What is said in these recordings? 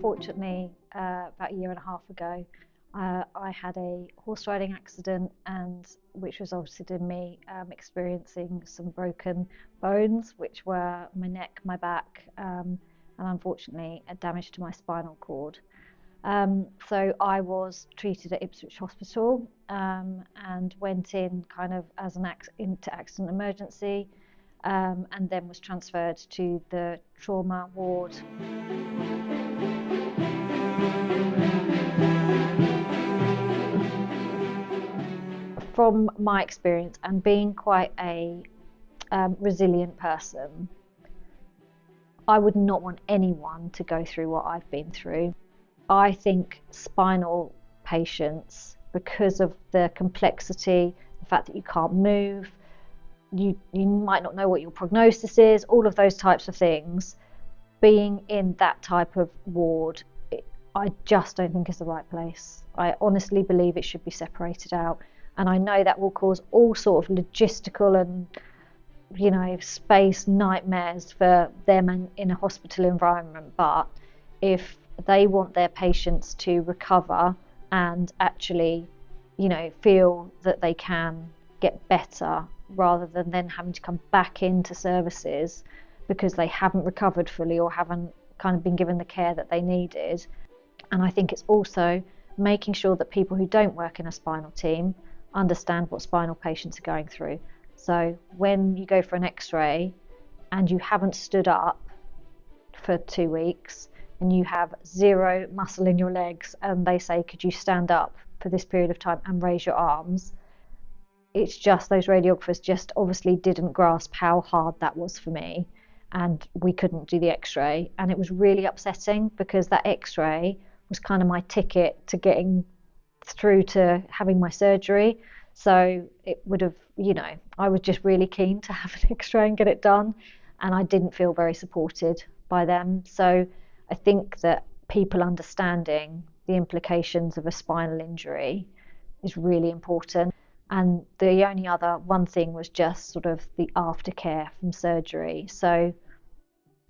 unfortunately, about a year and a half ago, I had a horse riding accident, and which resulted in me experiencing some broken bones, which were my neck, my back, and unfortunately a damage to my spinal cord. So I was treated at Ipswich Hospital and went in kind of as into accident emergency, and then was transferred to the trauma ward. From my experience and being quite a resilient person, I would not want anyone to go through what I've been through. I think spinal patients, because of the complexity, the fact that you can't move, you might not know what your prognosis is, all of those types of things, being in that type of ward, I just don't think is the right place. I honestly believe it should be separated out. And I know that will cause all sort of logistical and, space nightmares for them in a hospital environment. But if they want their patients to recover and actually, feel that they can get better, rather than then having to come back into services because they haven't recovered fully or haven't kind of been given the care that they needed. And I think it's also making sure that people who don't work in a spinal team understand what spinal patients are going through. So when you go for an x-ray and you haven't stood up for 2 weeks and you have zero muscle in your legs and they say, could you stand up for this period of time and raise your arms? It's just those radiographers just obviously didn't grasp how hard that was for me, and we couldn't do the x-ray. And it was really upsetting because that x-ray was kind of my ticket to getting through to having my surgery. So it would have, I was just really keen to have an x-ray and get it done, and I didn't feel very supported by them. So I think that people understanding the implications of a spinal injury is really important. And the only other one thing was just sort of the aftercare from surgery. So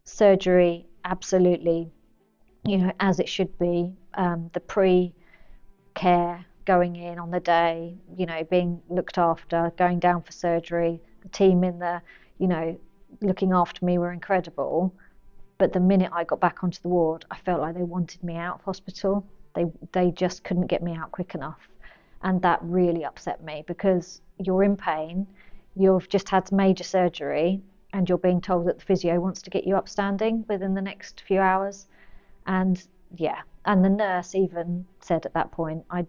surgery, absolutely, as it should be. The pre-care, going in on the day, being looked after, going down for surgery, the team in the, looking after me were incredible. But the minute I got back onto the ward, I felt like they wanted me out of hospital. They just couldn't get me out quick enough. And that really upset me because you're in pain, you've just had major surgery, and you're being told that the physio wants to get you upstanding within the next few hours. And the nurse even said at that point, I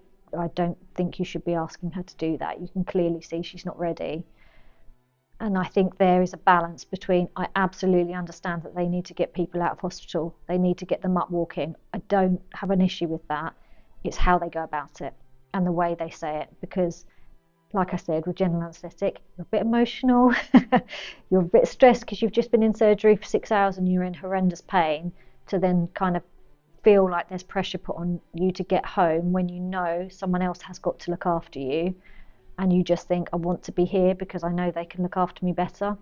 don't think you should be asking her to do that. You can clearly see she's not ready. And I think there is a balance between, I absolutely understand that they need to get people out of hospital. They need to get them up walking. I don't have an issue with that. It's how they go about it and the way they say it. Because, like I said, with general anaesthetic, you're a bit emotional. You're a bit stressed because you've just been in surgery for 6 hours and you're in horrendous pain, to then kind of feel like there's pressure put on you to get home when you know someone else has got to look after you, and you just think, I want to be here because I know they can look after me better.